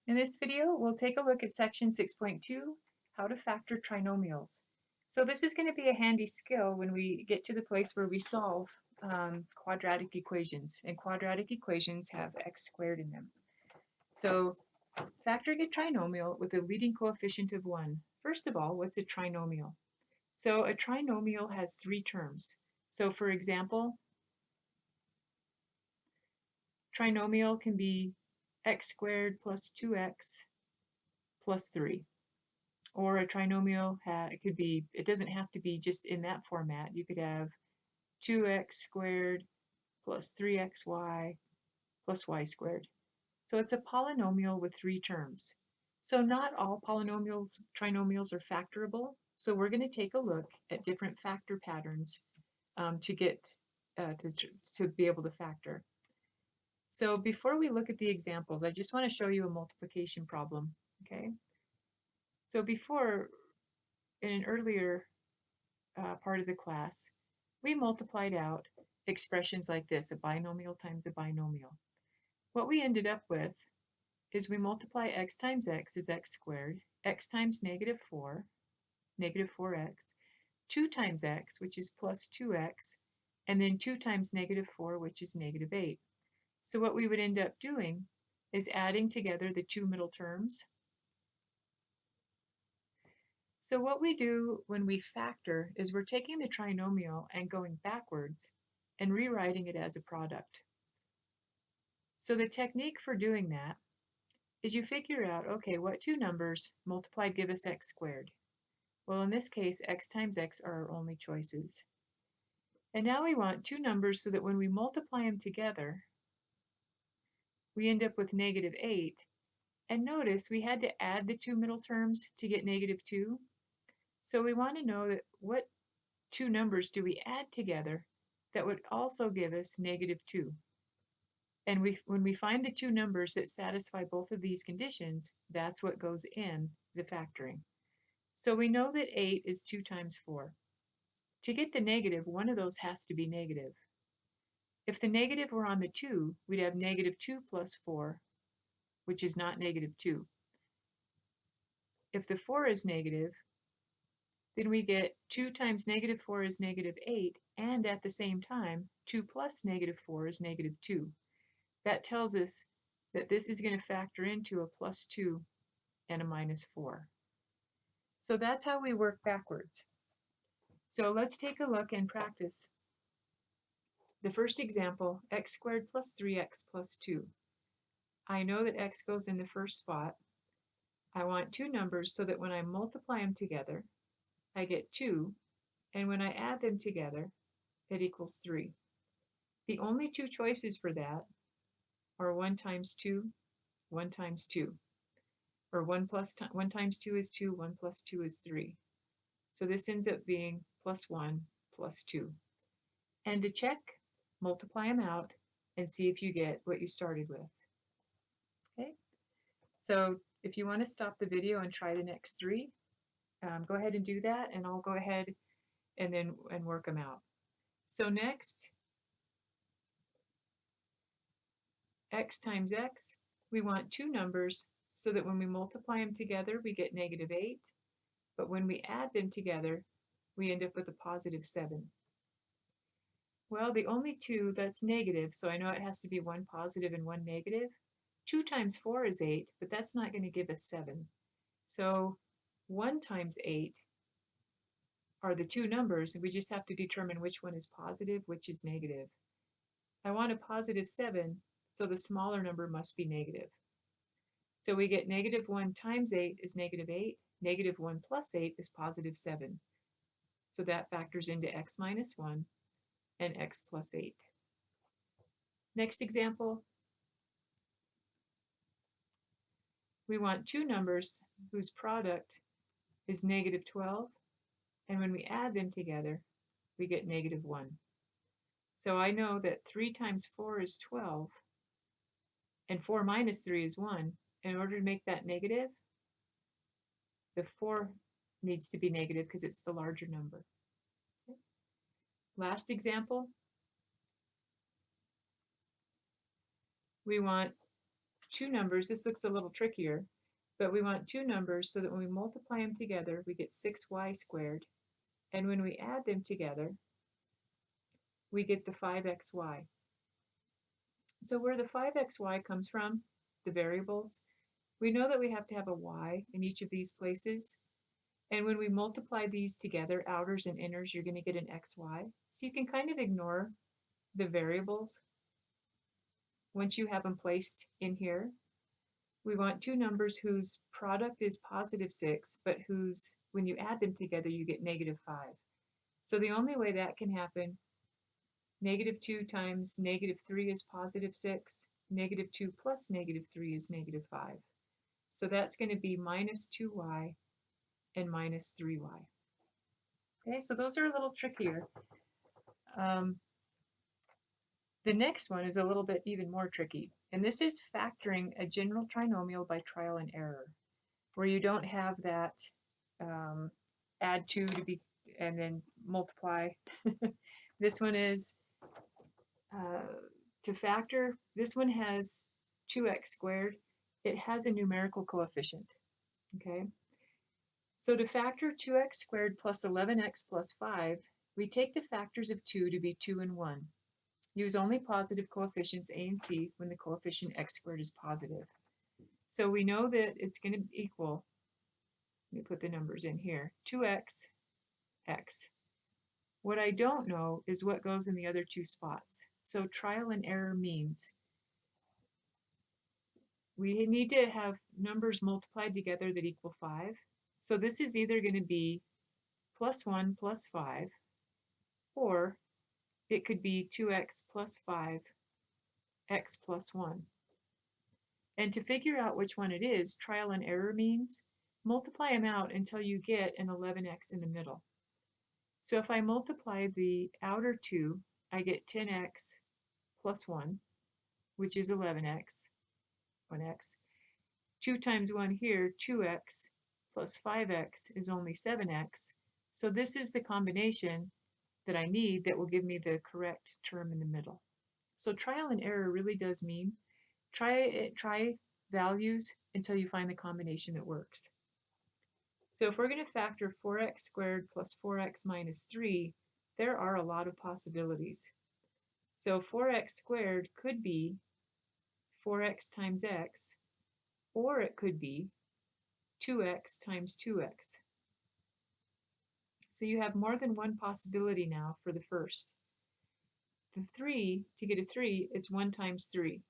In this video, we'll take a look at section 6.2, how to factor trinomials. So this is going to be a handy skill when we get to the place where we solve quadratic equations, and quadratic equations have x squared in them. So factoring a trinomial with a leading coefficient of 1. First of all, what's a trinomial? So a trinomial has three terms. So for example, trinomial can be x squared plus 2x plus 3. Or a trinomial, it doesn't have to be just in that format. You could have 2x squared plus 3xy plus y squared. So it's a polynomial with three terms. So not all trinomials are factorable. So we're going to take a look at different factor patterns to be able to factor. So before we look at the examples, I just want to show you a multiplication problem. Okay. So before, in an earlier part of the class, we multiplied out expressions like this, a binomial times a binomial. What we ended up with is we multiply x times x is x squared, x times negative 4, negative 4x, 2 times x, which is plus 2x, and then 2 times negative 4, which is negative 8. So what we would end up doing is adding together the two middle terms. So what we do when we factor is we're taking the trinomial and going backwards and rewriting it as a product. So the technique for doing that is you figure out, okay, what two numbers multiplied give us x squared? Well, in this case, x times x are our only choices. And now we want two numbers so that when we multiply them together, we end up with negative 8. And notice we had to add the two middle terms to get negative 2. So we want to know that what two numbers do we add together that would also give us negative 2. And when we find the two numbers that satisfy both of these conditions, that's what goes in the factoring. So we know that 8 is 2 times 4. To get the negative, one of those has to be negative. If the negative were on the 2, we'd have negative 2 plus 4, which is not negative 2. If the 4 is negative, then we get 2 times negative 4 is negative 8, and at the same time, 2 plus negative 4 is negative 2. That tells us that this is going to factor into a plus 2 and a minus 4. So that's how we work backwards. So let's take a look and practice. The first example, x squared plus 3x plus 2. I know that x goes in the first spot. I want two numbers so that when I multiply them together, I get 2, and when I add them together, it equals 3. The only two choices for that are 1 times 2, 1 times 2. Or 1 times 2 is 2, 1 plus 2 is 3. So this ends up being plus 1 plus 2. And to check, multiply them out and see if you get what you started with. Okay, so if you want to stop the video and try the next three, go ahead and do that, and I'll go ahead and work them out. So next, x times x, we want two numbers so that when we multiply them together, we get negative 8. But when we add them together, we end up with a positive 7. Well, the only two that's negative, so I know it has to be one positive and one negative. 2 times 4 is 8, but that's not going to give us 7. So 1 times 8 are the two numbers, and we just have to determine which one is positive, which is negative. I want a positive 7, so the smaller number must be negative. So we get negative 1 times 8 is negative 8. Negative 1 plus 8 is positive 7. So that factors into x minus 1 and x plus 8. Next example, we want two numbers whose product is negative 12, and when we add them together, we get negative 1. So I know that 3 times 4 is 12, and 4 minus 3 is 1. In order to make that negative, the 4 needs to be negative because it's the larger number. Okay. Last example, we want two numbers. This looks a little trickier, but we want two numbers so that when we multiply them together, we get 6y squared. And when we add them together, we get the 5xy. So where the 5xy comes from, the variables, we know that we have to have a y in each of these places. And when we multiply these together, outers and inners, you're going to get an xy. So you can kind of ignore the variables once you have them placed in here. We want two numbers whose product is positive 6, but whose, when you add them together, you get negative 5. So the only way that can happen, negative 2 times negative 3 is positive 6. Negative 2 plus negative 3 is negative 5. So that's going to be minus 2y and minus 3y. Okay, so those are a little trickier. The next one is a little bit even more tricky, and this is factoring a general trinomial by trial and error, where you don't have that add 2 to be and then multiply. This one is to factor. This one has 2x squared. It has a numerical coefficient. Okay, so to factor 2x squared plus 11x plus 5, we take the factors of 2 to be 2 and 1. Use only positive coefficients a and c when the coefficient x squared is positive. So we know that it's going to equal, let me put the numbers in here, 2x, x. What I don't know is what goes in the other two spots. So trial and error means we need to have numbers multiplied together that equal 5. So this is either going to be plus 1 plus 5, or it could be 2x plus 5, x plus 1. And to figure out which one it is, trial and error means multiply them out until you get an 11x in the middle. So if I multiply the outer two, I get 10x plus 1, which is 11x, 1x. 2 times 1 here, 2x, plus 5x is only 7x. So this is the combination that I need that will give me the correct term in the middle. So trial and error really does mean try values until you find the combination that works. So if we're going to factor 4x squared plus 4x minus 3, there are a lot of possibilities. So 4x squared could be 4x times x, or it could be 2x times 2x. So you have more than one possibility now for the first. The 3, to get a 3, it's 1 times 3.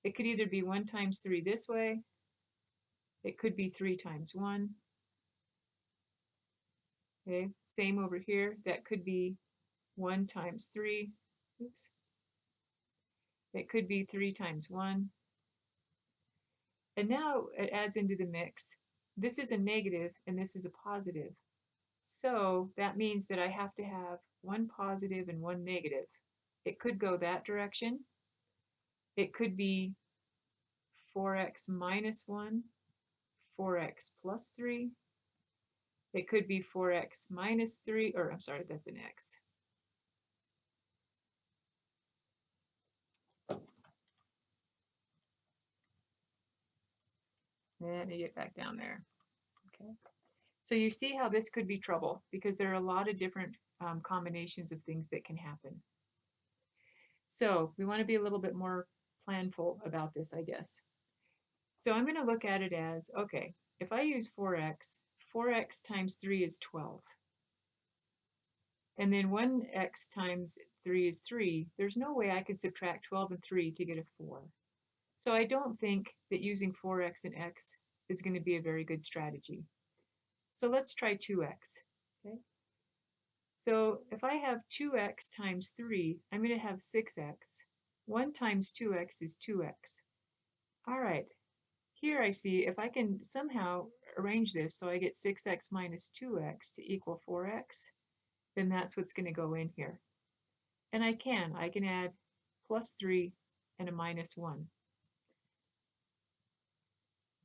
It could either be 1 times 3 this way, it could be 3 times 1. Okay, same over here, that could be 1 times 3. Oops. It could be 3 times 1. And now it adds into the mix. This is a negative and this is a positive. So that means that I have to have one positive and one negative. It could go that direction. It could be 4x minus 1, 4x plus 3. It could be 4x minus 3, or I'm sorry, that's an x. Let me get back down there. Okay. So you see how this could be trouble because there are a lot of different combinations of things that can happen. So we want to be a little bit more planful about this, I guess. So I'm going to look at it as, okay, if I use 4x, 4x times 3 is 12. And then 1x times 3 is 3. There's no way I can subtract 12 and 3 to get a 4. So I don't think that using 4x and x is going to be a very good strategy. So let's try 2x. Okay? So if I have 2x times 3, I'm going to have 6x. 1 times 2x is 2x. All right, here I see if I can somehow arrange this so I get 6x minus 2x to equal 4x, then that's what's going to go in here. And I can add plus 3 and a minus 1.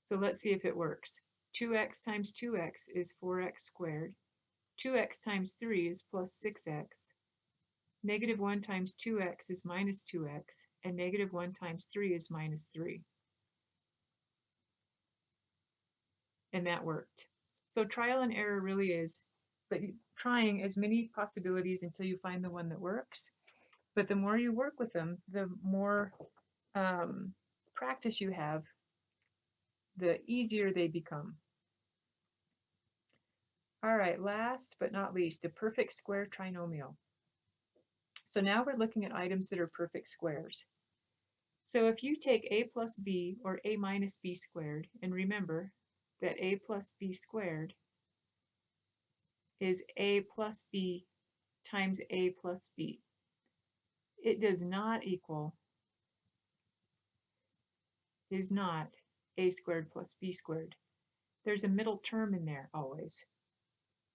So let's see if it works. 2x times 2x is 4x squared. 2x times 3 is plus 6x. Negative 1 times 2x is minus 2x. And negative 1 times 3 is minus 3. and that worked. So trial and error really is, but trying as many possibilities until you find the one that works. But the more you work with them, the more practice you have, the easier they become. All right, last but not least, a perfect square trinomial. So now we're looking at items that are perfect squares. So if you take a plus b or a minus b squared, and remember that a plus b squared is a plus b times a plus b. It does not equal, is not a squared plus b squared. There's a middle term in there always.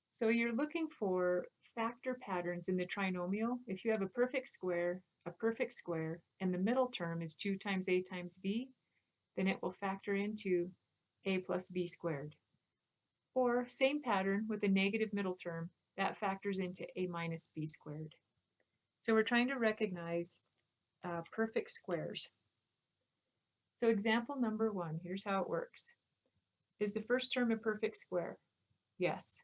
So you're looking for factor patterns in the trinomial. If you have a perfect square, and the middle term is 2 times a times b, then it will factor into a plus b squared. Or same pattern with a negative middle term, that factors into a minus b squared. So we're trying to recognize perfect squares. So example number 1, here's how it works. Is the first term a perfect square? Yes,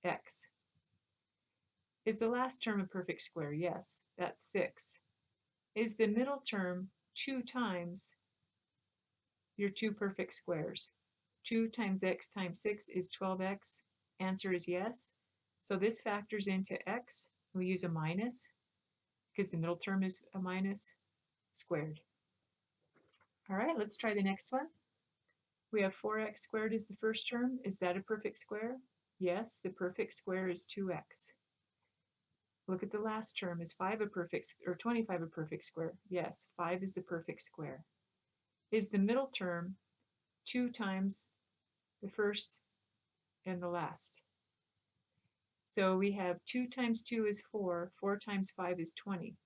x. Is the last term a perfect square? Yes, that's 6. Is the middle term 2 times your two perfect squares? 2 times x times 6 is 12x. Answer is yes. So this factors into x. We use a minus because the middle term is a minus squared. All right, let's try the next one. We have 4x squared is the first term. Is that a perfect square? Yes, the perfect square is 2x. Look at the last term. Is 5 a perfect, or 25 a perfect square? Yes, 5 is the perfect square. Is the middle term 2 times the first and the last? So we have 2 times 2 is 4, 4 times 5 is 20.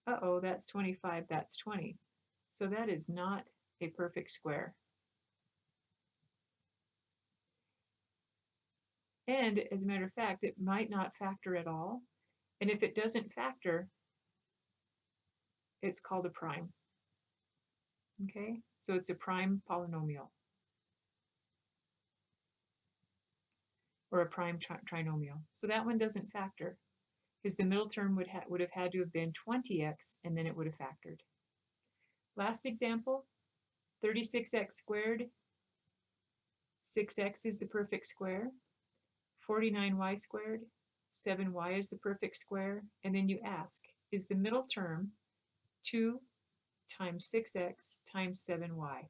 Uh-oh, that's 25, that's 20. So that is not a perfect square. And as a matter of fact, it might not factor at all. And if it doesn't factor, it's called a prime. Okay, so it's a prime polynomial or a prime trinomial. So that one doesn't factor because the middle term would have had to have been 20x and then it would have factored. Last example, 36x squared, 6x is the perfect square, 49y squared, 7y is the perfect square, and then you ask, is the middle term 2 times 6x times 7y?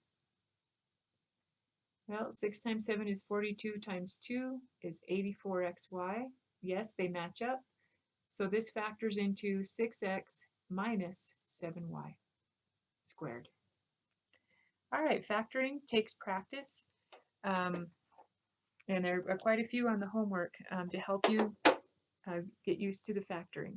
Well, 6 times 7 is 42 times 2 is 84xy. Yes, they match up. So this factors into 6x minus 7y squared. All right, factoring takes practice. And there are quite a few on the homework to help you get used to the factoring.